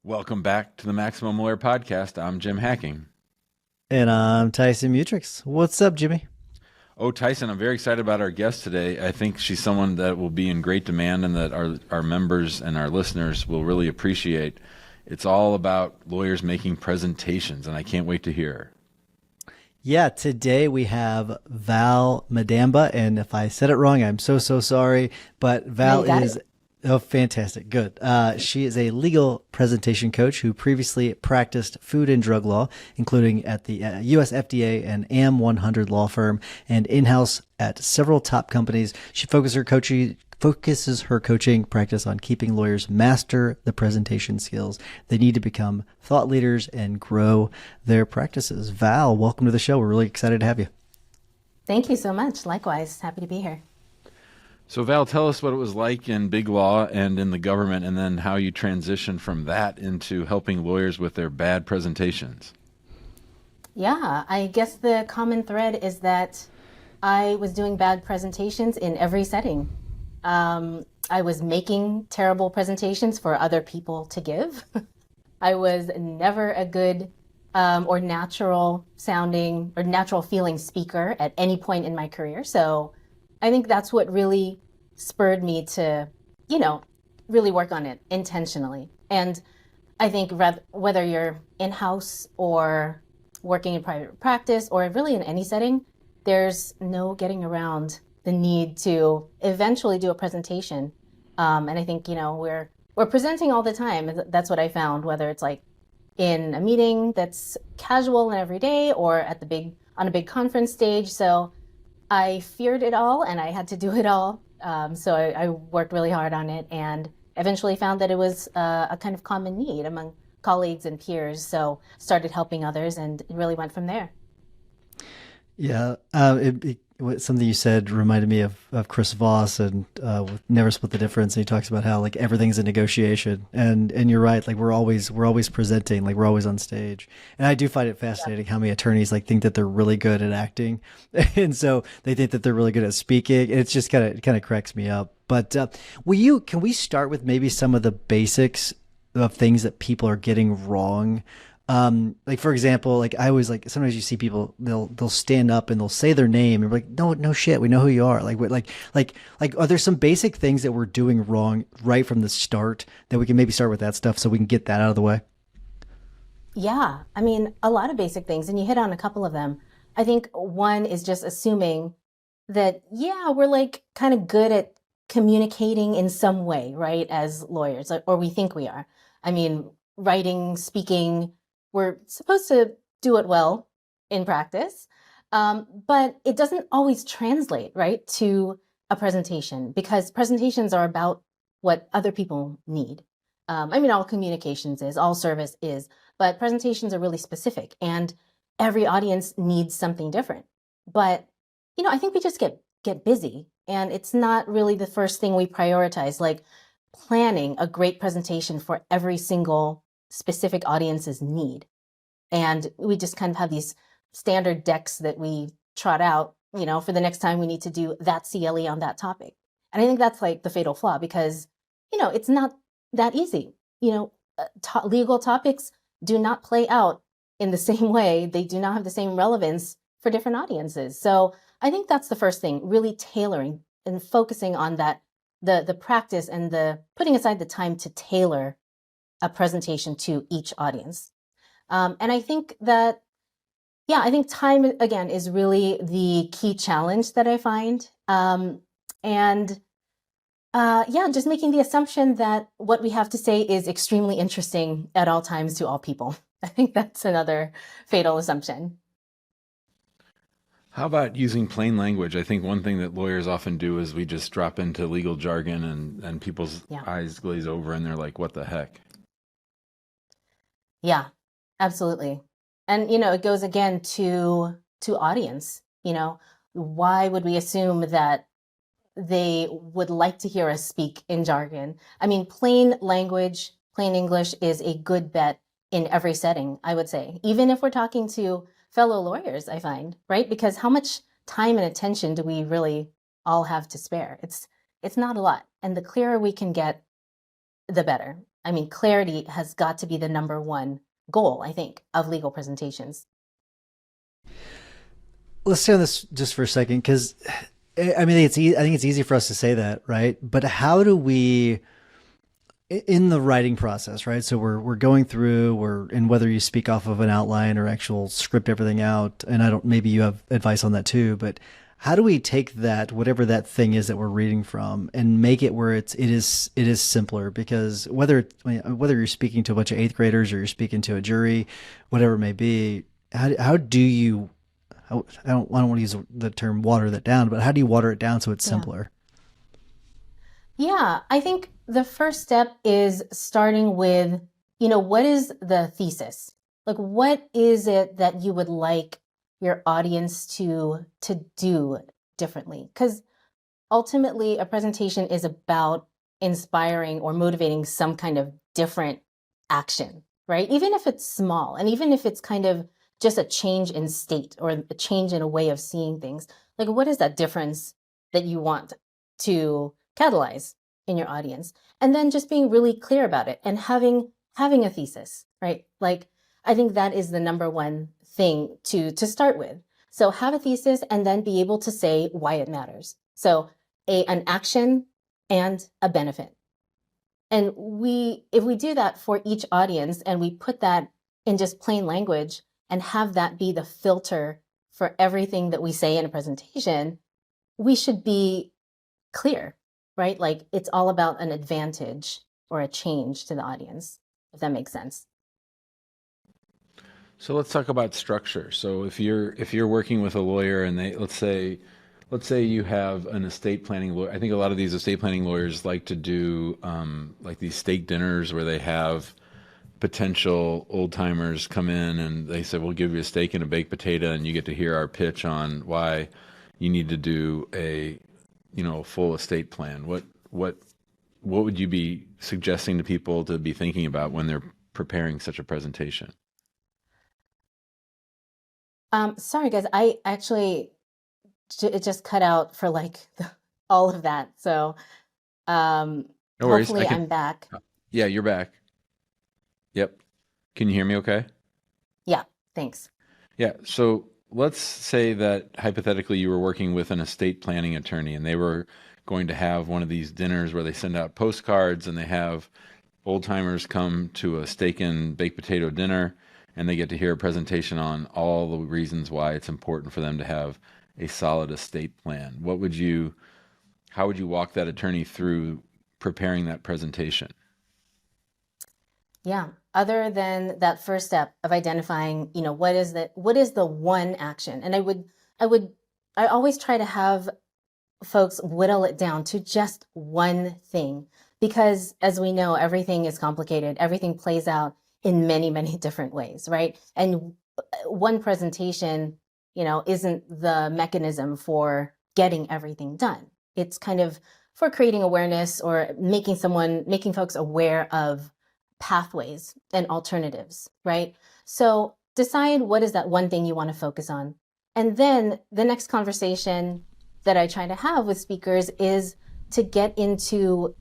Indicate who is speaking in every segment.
Speaker 1: Welcome back to the Maximum Lawyer Podcast. I'm Jim Hacking.
Speaker 2: And I'm Tyson Mutrix. What's up, Jimmy?
Speaker 1: Oh, Tyson, I'm very excited about our guest today. I think she's someone that will be in great demand and that our members and our listeners will really appreciate. It's all about lawyers making presentations, and I can't wait to hear her.
Speaker 2: Yeah, today we have Val Madamba, and if I said it wrong, I'm so sorry. But
Speaker 3: No,
Speaker 2: Val
Speaker 3: you got
Speaker 2: is
Speaker 3: it.
Speaker 2: fantastic, good. She is a legal presentation coach who previously practiced food and drug law, including at the U.S. FDA and AM 100 law firm, and in-house at several top companies. She focuses her coaching practice on keeping lawyers master the presentation skills they need to become thought leaders and grow their practices. Val, welcome to the show. We're really excited to have you.
Speaker 3: Thank you so much. Likewise, happy to be here.
Speaker 1: So, Val, tell us what it was like in big law and in the government, and then how you transitioned from that into helping lawyers with their bad presentations.
Speaker 3: Yeah, I guess the common thread is that I was doing bad presentations in every setting. I was making terrible presentations for other people to give. I was never a good or natural sounding or natural feeling speaker at any point in my career. So I think that's what really spurred me to, you know, really work on it intentionally. And I think whether you're in house or working in private practice or really in any setting, there's no getting around the need to eventually do a presentation. And I think we're presenting all the time. That's what I found. Whether it's like in a meeting that's casual and every day, or at the big on a big conference stage. So I feared it all, and I had to do it all. So I worked really hard on it, and eventually found that it was a kind of common need among colleagues and peers. So started helping others, and it really went from there.
Speaker 2: Yeah, something you said reminded me of Chris Voss and with Never Split the Difference. And he talks about how like everything's a negotiation, and you're right. Like we're always presenting, like we're always on stage. And I do find it fascinating how many attorneys like think that they're really good at acting, and so they think that they're really good at speaking. And it's just kind of cracks me up. But can we start with maybe some of the basics of things that people are getting wrong? Like for example, like I always like sometimes you see people they'll stand up and they'll say their name and we're like, no shit, we know who you are. Like are there some basic things that we're doing wrong right from the start that we can maybe start with that stuff so we can get that out of the way?
Speaker 3: Yeah, I mean, a lot of basic things, and you hit on a couple of them. I think one is just assuming that, yeah, we're like kind of good at communicating in some way, right, as lawyers, or we think we are. I mean, writing, speaking, we're supposed to do it well in practice, but it doesn't always translate, right, to a presentation because presentations are about what other people need. I mean, all communications is, all service is, but presentations are really specific, and every audience needs something different. But I think we just get busy, and it's not really the first thing we prioritize, like planning a great presentation for every single specific audience's need. And we just kind of have these standard decks that we trot out, for the next time we need to do that CLE on that topic. And I think that's like the fatal flaw because, it's not that easy. Legal topics do not play out in the same way. They do not have the same relevance for different audiences. So I think that's the first thing, really tailoring and focusing on that, the practice and the putting aside the time to tailor a presentation to each audience. And I think that, yeah, I think time again is really the key challenge that I find. And yeah, just making the assumption that what we have to say is extremely interesting at all times to all people. I think that's another fatal assumption.
Speaker 1: How about using plain language? I think one thing that lawyers often do is we just drop into legal jargon and people's
Speaker 3: Yeah.
Speaker 1: eyes glaze over and they're like, what the heck?
Speaker 3: Yeah, absolutely. And it goes again to audience. Why would we assume that they would like to hear us speak in jargon? I mean, plain language, plain English is a good bet in every setting, I would say. Even if we're talking to fellow lawyers, I find, right? Because how much time and attention do we really all have to spare? It's not a lot. And the clearer we can get, the better. I mean, clarity has got to be the number one goal, I think, of legal presentations.
Speaker 2: Let's stay on this just for a second, because I mean, I think it's easy for us to say that, right? But how do we, in the writing process, right? So we're going through, and whether you speak off of an outline or actual script everything out, and I don't, maybe you have advice on that too, but how do we take that, whatever that thing is that we're reading from, and make it where it is simpler? Because whether you're speaking to a bunch of eighth graders or you're speaking to a jury, whatever it may be, how do you, I don't want to use the term water that down, but how do you water it down so it's
Speaker 3: Yeah.
Speaker 2: simpler?
Speaker 3: Yeah, I think the first step is starting with, what is the thesis? Like, what is it that you would like your audience to do differently? Because ultimately, a presentation is about inspiring or motivating some kind of different action, right? Even if it's small, and even if it's kind of just a change in state or a change in a way of seeing things. Like, what is that difference that you want to catalyze in your audience? And then just being really clear about it and having a thesis, right? Like, I think that is the number one thing to start with. So have a thesis and then be able to say why it matters. So an action and a benefit. And if we do that for each audience and we put that in just plain language and have that be the filter for everything that we say in a presentation, we should be clear, right? Like, it's all about an advantage or a change to the audience, if that makes sense.
Speaker 1: So let's talk about structure. So if you're working with a lawyer and let's say you have an estate planning lawyer. I think a lot of these estate planning lawyers like to do like these steak dinners where they have potential old timers come in and they say, we'll give you a steak and a baked potato and you get to hear our pitch on why you need to do a full estate plan. What would you be suggesting to people to be thinking about when they're preparing such a presentation?
Speaker 3: Sorry guys, I actually, it just cut out for like all of that. So
Speaker 1: No worries.
Speaker 3: hopefully I'm back.
Speaker 1: Yeah, you're back. Yep. Can you hear me okay?
Speaker 3: Yeah, thanks.
Speaker 1: Yeah. So let's say that hypothetically you were working with an estate planning attorney and they were going to have one of these dinners where they send out postcards and they have old timers come to a steak and baked potato dinner and they get to hear a presentation on all the reasons why it's important for them to have a solid estate plan. How would you walk that attorney through preparing that presentation?
Speaker 3: Yeah. Other than that first step of identifying, what is the one action? And I always try to have folks whittle it down to just one thing, because as we know, everything is complicated. Everything plays out in many, many different ways, right? And one presentation, isn't the mechanism for getting everything done. It's kind of for creating awareness or making folks aware of pathways and alternatives, right? So decide what is that one thing you want to focus on. And then the next conversation that I try to have with speakers is to get into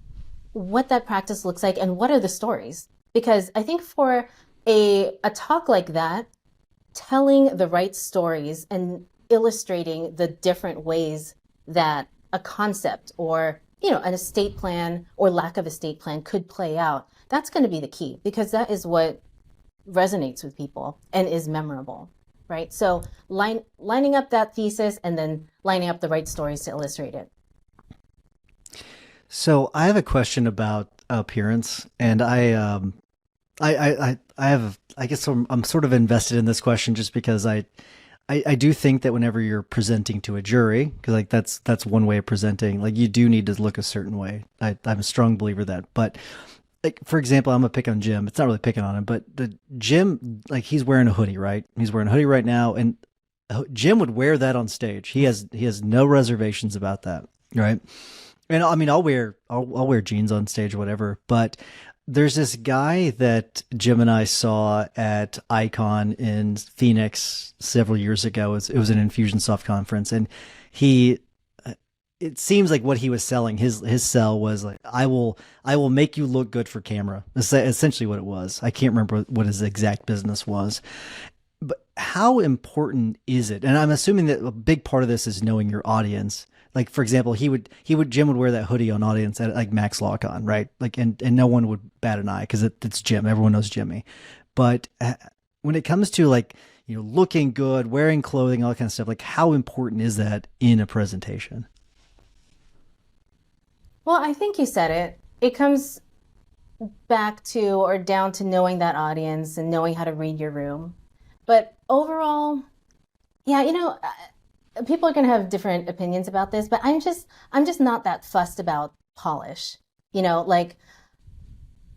Speaker 3: what that practice looks like and what are the stories. Because I think for a talk like that, telling the right stories and illustrating the different ways that a concept or an estate plan or lack of estate plan could play out, that's going to be the key, because that is what resonates with people and is memorable, right? So lining up that thesis and then lining up the right stories to illustrate it.
Speaker 2: So I have a question about appearance, and I guess I'm sort of invested in this question just because I do think that whenever you're presenting to a jury, because like that's one way of presenting, like you do need to look a certain way. I'm a strong believer of that. But like, for example, I'm gonna pick on Jim. It's not really picking on him, but the Jim, like, he's wearing a hoodie, right? He's wearing a hoodie right now, and Jim would wear that on stage. He has no reservations about that, right? And I mean, I'll wear jeans on stage or whatever, but there's this guy that Jim and I saw at Icon in Phoenix several years ago. It was an Infusionsoft conference, and he it seems like what he was selling, his sell was like, I will make you look good for camera. Essentially what it was. I can't remember what his exact business was. But how important is it? And I'm assuming that a big part of this is knowing your audience. Like, for example, Jim would wear that hoodie on audience at like Max LawCon, right? Like, and no one would bat an eye because it's Jim. Everyone knows Jimmy. But when it comes to like, looking good, wearing clothing, all that kind of stuff, like how important is that in a presentation?
Speaker 3: Well, I think you said it. It comes back to or down to knowing that audience and knowing how to read your room. But overall, yeah, people are going to have different opinions about this, but I'm just not that fussed about polish. Like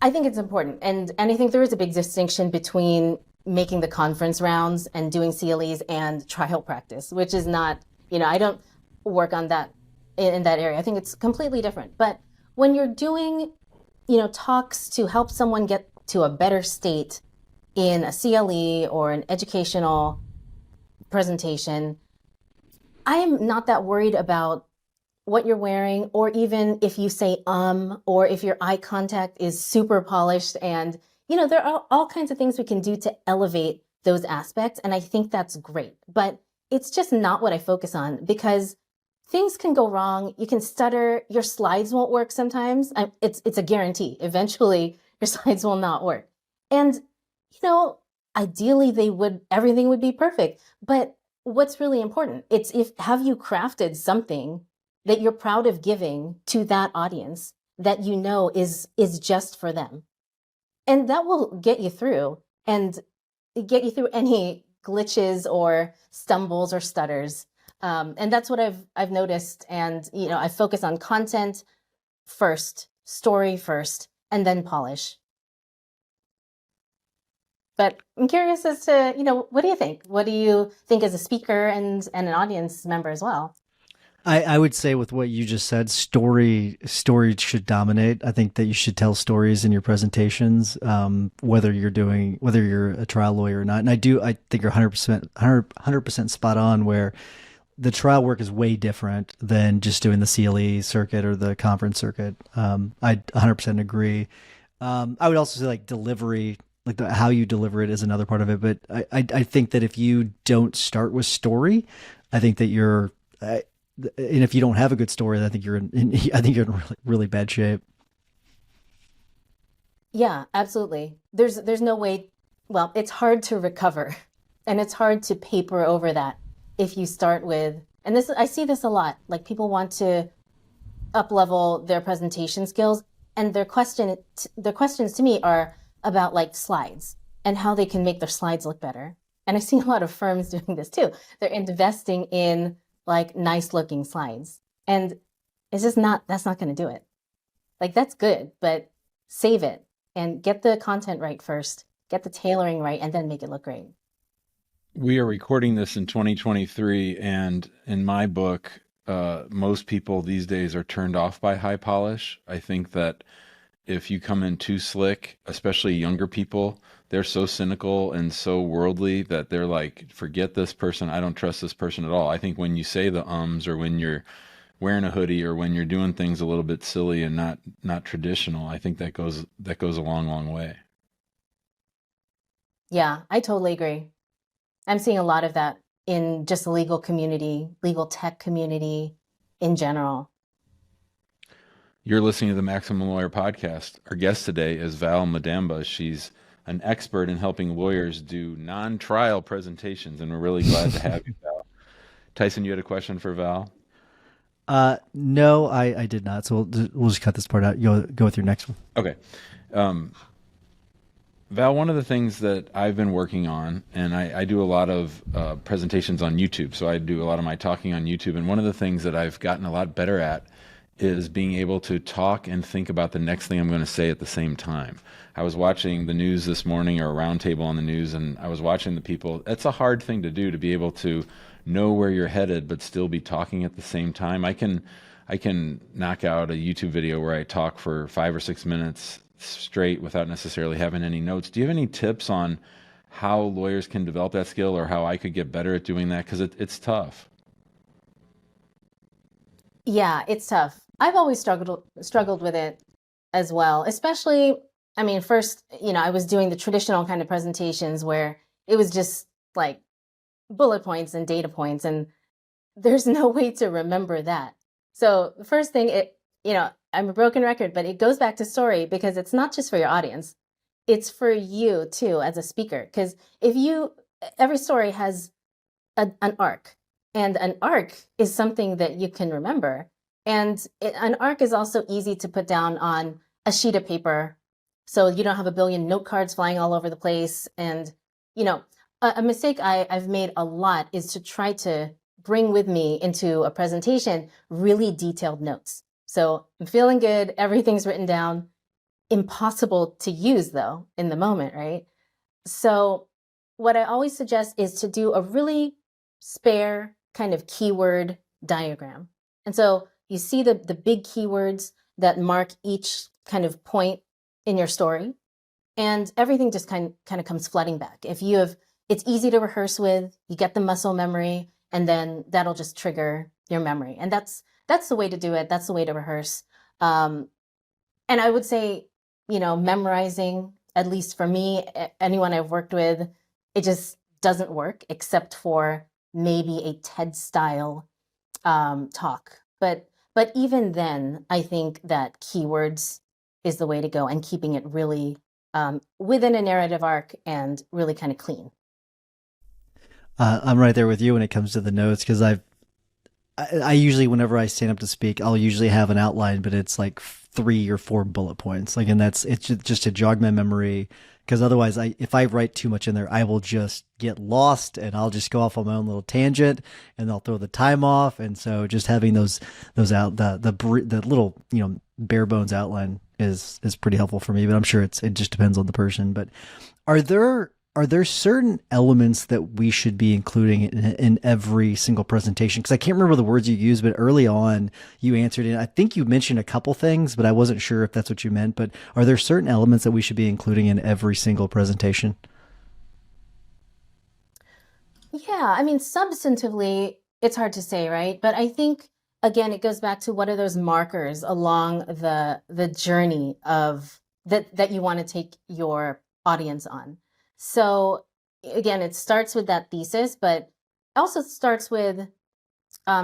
Speaker 3: I think it's important. And I think there is a big distinction between making the conference rounds and doing CLEs and trial practice, which is not, I don't work on that in that area. I think it's completely different. But when you're doing, talks to help someone get to a better state in a CLE or an educational presentation, I am not that worried about what you're wearing, or even if you say or if your eye contact is super polished. And there are all kinds of things we can do to elevate those aspects, and I think that's great. But it's just not what I focus on, because things can go wrong. You can stutter. Your slides won't work sometimes. It's a guarantee. Eventually, your slides will not work. And ideally everything would be perfect. But what's really important, have you crafted something that you're proud of giving to that audience that is just for them. And that will get you through any glitches or stumbles or stutters. And that's what I've noticed. And, I focus on content first, story first, and then polish. But I'm curious as to, what do you think? What do you think as a speaker and an audience member as well?
Speaker 2: I would say with what you just said, story should dominate. I think that you should tell stories in your presentations, whether you're a trial lawyer or not. And I think you're 100% spot on, where the trial work is way different than just doing the CLE circuit or the conference circuit. I 100% agree. I would also say like delivery, like how you deliver it is another part of it. But I think that if you don't start with story, I think that and if you don't have a good story, I think you're in really, really bad shape.
Speaker 3: Yeah, absolutely. There's no way. Well, it's hard to recover, and it's hard to paper over that if you start with. And I see this a lot. Like people want to up level their presentation skills, and their questions to me are about like slides and how they can make their slides look better. And I see a lot of firms doing this too. They're investing in like nice looking slides. And that's not going to do it. Like that's good, but save it and get the content right first, get the tailoring right, and then make it look great.
Speaker 1: We are recording this in 2023, and in my book, most people these days are turned off by high polish. I think that if you come in too slick, especially younger people, they're so cynical and so worldly that they're like, forget this person. I don't trust this person at all. I think when you say the ums, or when you're wearing a hoodie, or when you're doing things a little bit silly and not traditional, I think that goes a long, long way.
Speaker 3: Yeah, I totally agree. I'm seeing a lot of that in just the legal community, legal tech community in general.
Speaker 1: You're listening to the Maximum Lawyer Podcast. Our guest today is Val Madamba. She's an expert in helping lawyers do non-trial presentations, and we're really glad to have you, Val. Tyson, you had a question for Val?
Speaker 2: No, I did not. So we'll just cut this part out. Go with your next one.
Speaker 1: Okay. Val, one of the things that I've been working on, and I do a lot of presentations on YouTube, so I do a lot of my talking on YouTube, and one of the things that I've gotten a lot better at is being able to talk and think about the next thing I'm going to say at the same time. I was watching the news this morning, or a roundtable on the news, and I was watching the people. It's a hard thing to do, to be able to know where you're headed but still be talking at the same time. I can knock out a YouTube video where I talk for 5 or 6 minutes straight without necessarily having any notes. Do you have any tips on how lawyers can develop that skill, or how I could get better at doing that? Because it's tough.
Speaker 3: Yeah, it's tough. I've always struggled with it as well, especially, I mean, first, I was doing the traditional kind of presentations where it was just like bullet points and data points, and there's no way to remember that. So the first thing, I'm a broken record, but it goes back to story because it's not just for your audience, it's for you too as a speaker. Because if you, every story has an arc, and an arc is something that you can remember. And an arc is also easy to put down on a sheet of paper, so you don't have a billion note cards flying all over the place. And you know, a mistake I've made a lot is to try to bring with me into a presentation really detailed notes. So I'm feeling good, everything's written down, impossible to use though in the moment, right? So, what I always suggest is to do a really spare kind of keyword diagram. And so you see the big keywords that mark each kind of point in your story, and everything just kind of comes flooding back. If you have, it's easy to rehearse with, you get the muscle memory, and then that'll just trigger your memory. And that's the way to do it. That's the way to rehearse. Um, and I would say, memorizing, at least for me, anyone I've worked with, it just doesn't work except for maybe a TED style talk. But even then, I think that keywords is the way to go, and keeping it really within a narrative arc and really kind of clean.
Speaker 2: I'm right there with you when it comes to the notes because I usually, whenever I stand up to speak, I'll usually have an outline, but it's like 3 or 4 bullet points. Like, and it's just to jog my memory. Because otherwise, if I write too much in there, I will just get lost and I'll just go off on my own little tangent and I'll throw the time off. And so, just having those out the little bare bones outline is pretty helpful for me. But I'm sure it just depends on the person. But are there certain elements that we should be including in every single presentation? Because I can't remember the words you used, but early on you answered it. I think you mentioned a couple things, but I wasn't sure if that's what you meant. But are there certain elements that we should be including in every single presentation?
Speaker 3: Yeah, I mean, substantively, it's hard to say, right? But I think again, it goes back to what are those markers along the journey of that you want to take your audience on. So again, it starts with that thesis, but also starts with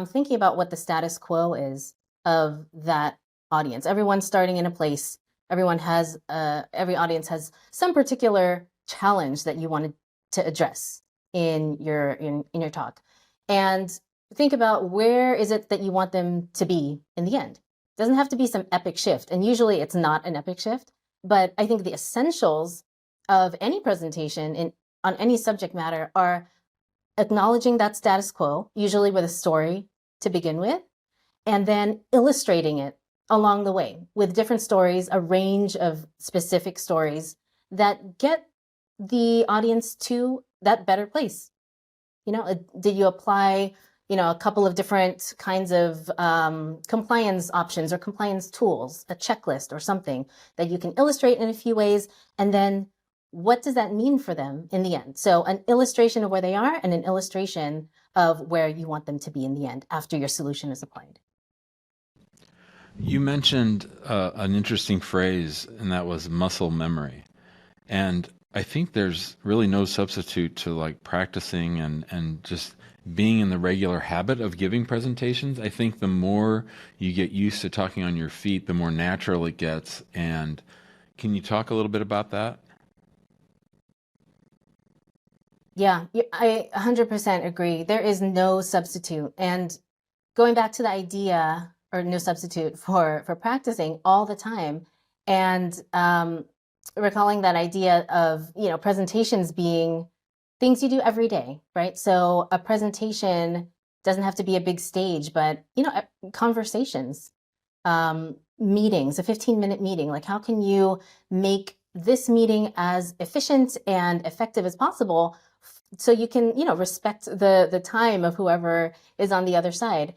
Speaker 3: thinking about what the status quo is of that audience. Everyone's starting in a place. Every audience has some particular challenge that you wanted to address in your talk, and think about where is it that you want them to be in the end. It doesn't have to be some epic shift, and usually it's not an epic shift. But I think the essentials of any presentation on any subject matter are acknowledging that status quo, usually with a story to begin with, and then illustrating it along the way with different stories, a range of specific stories that get the audience to that better place. Did you apply, a couple of different kinds of compliance options or compliance tools, a checklist or something that you can illustrate in a few ways, and then what does that mean for them in the end? So an illustration of where they are and an illustration of where you want them to be in the end after your solution is applied.
Speaker 1: You mentioned an interesting phrase, and that was muscle memory. And I think there's really no substitute to like practicing and just being in the regular habit of giving presentations. I think the more you get used to talking on your feet, the more natural it gets. And can you talk a little bit about that?
Speaker 3: Yeah, I 100% agree. There is no substitute. And going back to the idea, or no substitute for practicing all the time, and recalling that idea of presentations being things you do every day, right? So a presentation doesn't have to be a big stage, but conversations, meetings, a 15-minute meeting. Like, how can you make this meeting as efficient and effective as possible, so you can respect the time of whoever is on the other side.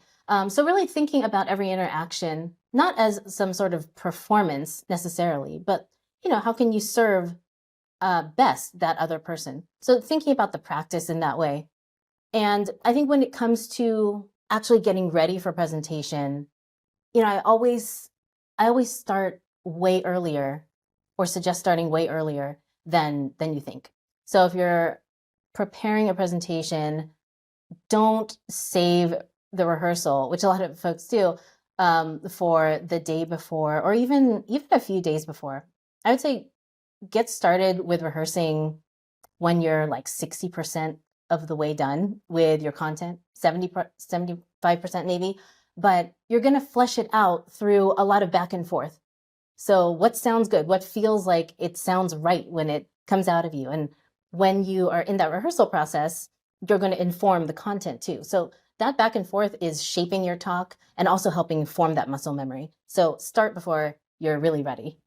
Speaker 3: So really thinking about every interaction, not as some sort of performance necessarily, but how can you serve best that other person? So thinking about the practice in that way. And I think when it comes to actually getting ready for presentation, I always start way earlier, or suggest starting way earlier than you think. So if you're preparing a presentation, don't save the rehearsal, which a lot of folks do, for the day before, or even a few days before. I would say get started with rehearsing when you're like 60% of the way done with your content, 75% maybe, but you're going to flesh it out through a lot of back and forth. So what sounds good? What feels like it sounds right when it comes out of you? And when you are in that rehearsal process, you're going to inform the content too. So that back and forth is shaping your talk and also helping form that muscle memory. So start before you're really ready.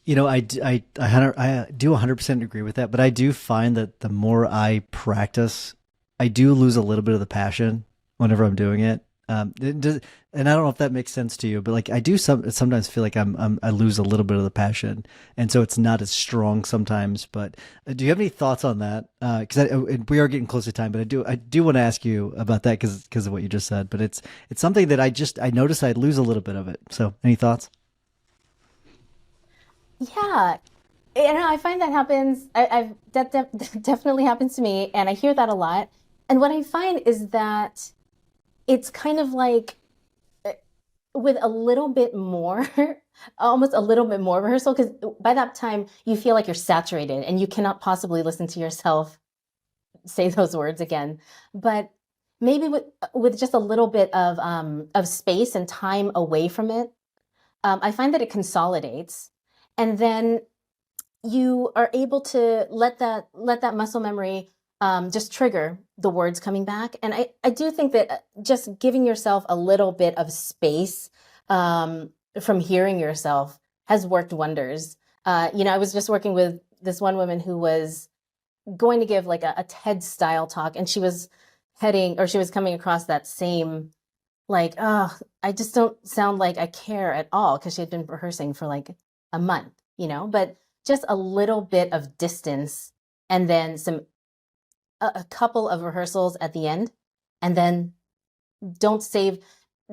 Speaker 2: I do 100% agree with that, but I do find that the more I practice, I do lose a little bit of the passion whenever I'm doing it. And I don't know if that makes sense to you, but like I do sometimes feel like I lose a little bit of the passion, and so it's not as strong sometimes. But do you have any thoughts on that? Because we are getting close to time, but I do want to ask you about that because of what you just said. But it's something that I notice I lose a little bit of it. So any thoughts?
Speaker 3: Yeah, I find that happens. Definitely happens to me, and I hear that a lot. And what I find is that it's kind of like, with a little bit more, almost a little bit more rehearsal, because by that time you feel like you're saturated and you cannot possibly listen to yourself say those words again. But maybe with just a little bit of space and time away from it, I find that it consolidates, and then you are able to let that muscle memory just trigger the words coming back. And I do think that just giving yourself a little bit of space from hearing yourself has worked wonders. I was just working with this one woman who was going to give like a TED style talk, and she was coming across that same, like, oh, I just don't sound like I care at all, because she had been rehearsing for like a month, but just a little bit of distance, and then a couple of rehearsals at the end, and then don't save,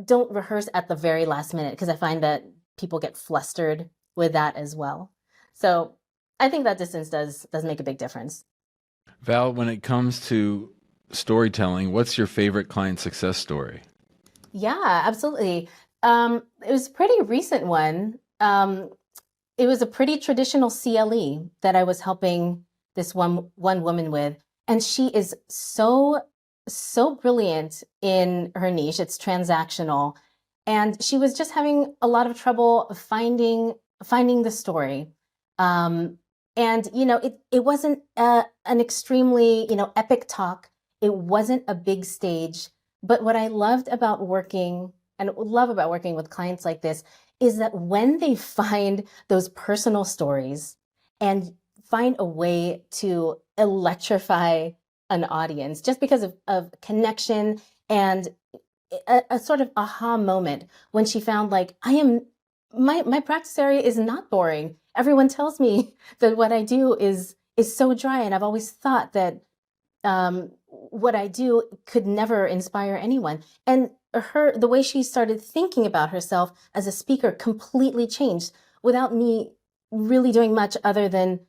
Speaker 3: don't rehearse at the very last minute, because I find that people get flustered with that as well. So I think that distance does make a big difference.
Speaker 1: Val, when it comes to storytelling, what's your favorite client success story?
Speaker 3: Yeah, absolutely. It was a pretty recent one. It was a pretty traditional CLE that I was helping this one woman with, and she is so brilliant in her niche. It's transactional, and she was just having a lot of trouble finding the story. And it wasn't an extremely epic talk. It wasn't a big stage. But what I loved about working and love about working with clients like this is that when they find those personal stories and find a way to electrify an audience just because of connection and a sort of aha moment, when she found, like, my practice area is not boring. Everyone tells me that what I do is so dry, and I've always thought that what I do could never inspire anyone. And the way she started thinking about herself as a speaker completely changed without me really doing much other than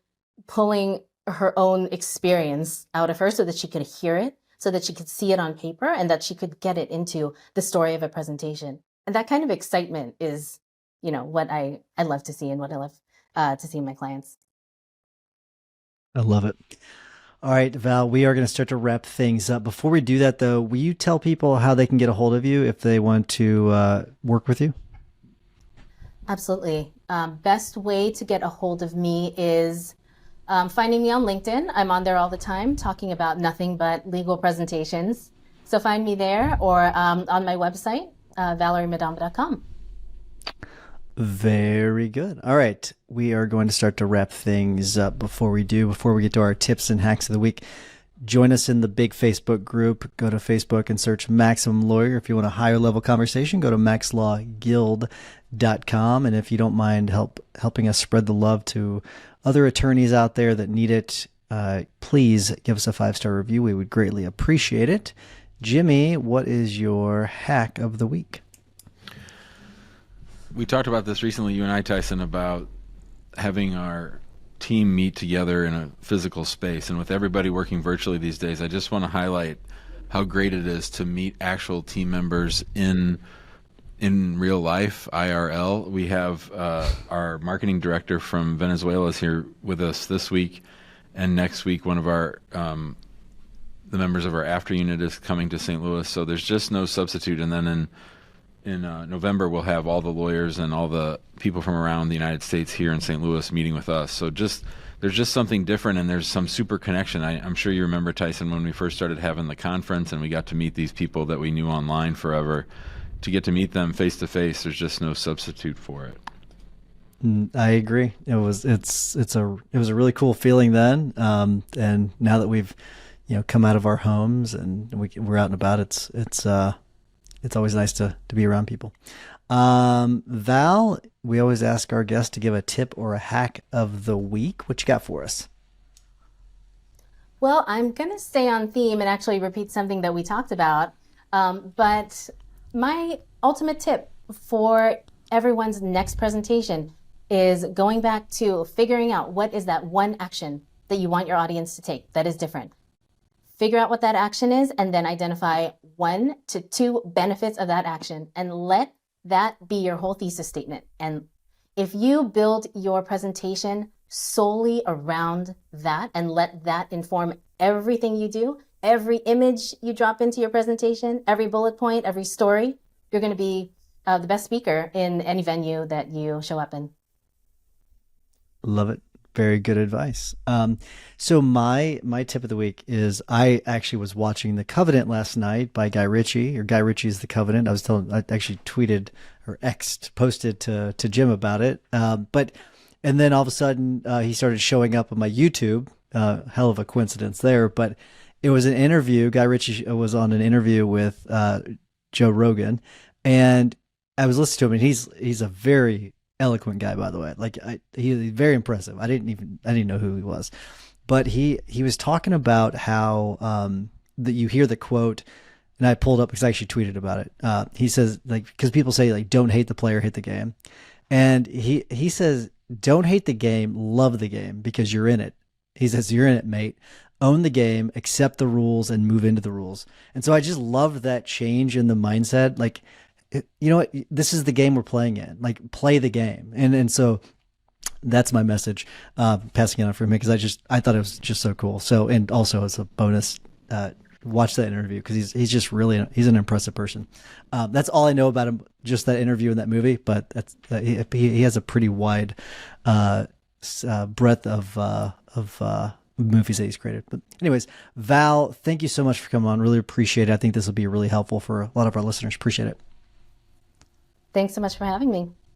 Speaker 3: pulling her own experience out of her so that she could hear it, so that she could see it on paper, and that she could get it into the story of a presentation. And that kind of excitement is, what I love to see, and what I love to see in my clients.
Speaker 2: I love it. All right, Val, we are going to start to wrap things up. Before we do that, though, will you tell people how they can get a hold of you if they want to work with you?
Speaker 3: Absolutely. Best way to get a hold of me is finding me on LinkedIn. I'm on there all the time talking about nothing but legal presentations. So find me there, or on my website, valeriemadamba.com.
Speaker 2: Very good. All right. We are going to start to wrap things up. Before we get to our tips and hacks of the week, join us in the big Facebook group. Go to Facebook and search Maximum Lawyer. If you want a higher level conversation, go to maxlawguild.com. And if you don't mind helping us spread the love to other attorneys out there that need it, please give us a 5-star review. We would greatly appreciate it. Jimmy, what is your hack of the week?
Speaker 1: We talked about this recently, you and I, Tyson, about having our team meet together in a physical space. And with everybody working virtually these days, I just want to highlight how great it is to meet actual team members in real life, IRL. We have our marketing director from Venezuela is here with us this week, and next week one of our the members of our after unit is coming to St. Louis. So there's just no substitute. And then in November we'll have all the lawyers and all the people from around the United States here in St. Louis meeting with us. So there's just something different, and there's some super connection. I'm sure you remember, Tyson, when we first started having the conference and we got to meet these people that we knew online forever. To get to meet them face to face, there's just no substitute for it.
Speaker 2: I agree. It was a really cool feeling then, and now that we've come out of our homes and we're out and about, it's always nice to be around people. Val, we always ask our guests to give a tip or a hack of the week. What you got for us?
Speaker 3: Well, I'm going to stay on theme and actually repeat something that we talked about. But my ultimate tip for everyone's next presentation is going back to figuring out what is that one action that you want your audience to take that is different. Figure out what that action is, and then identify 1 to 2 benefits of that action, and let that be your whole thesis statement. And if you build your presentation solely around that and let that inform everything you do, every image you drop into your presentation, every bullet point, every story, you're going to be the best speaker in any venue that you show up in.
Speaker 2: Love it. Very good advice. So my tip of the week is I actually was watching The Covenant last night by Guy Ritchie, or Guy Ritchie's The Covenant. I actually tweeted or posted to Jim about it. And then all of a sudden he started showing up on my YouTube. Hell of a coincidence there, but it was an interview. Guy Ritchie was on an interview with Joe Rogan, and I was listening to him, and he's a very eloquent guy, by the way. Like he's very impressive. I didn't know who he was, but he was talking about how that you hear the quote, and I pulled up because I actually tweeted about it. He says, like, because people say, like, don't hate the player, hate the game, and he says, don't hate the game, love the game, because you're in it. He says, you're in it, mate. Own the game, accept the rules, and move into the rules. And so I just loved that change in the mindset. Like, you know what? This is the game we're playing in. Like, play the game. And so that's my message, passing it on for me, because I thought it was just so cool. So, and also as a bonus, watch that interview, because he's just really, he's an impressive person. That's all I know about him, just that interview in that movie, but that's, he has a pretty wide breadth of movies that he's created. But anyways, Val, thank you so much for coming on. Really appreciate it. I think this will be really helpful for a lot of our listeners. Appreciate it.
Speaker 3: Thanks so much for having me.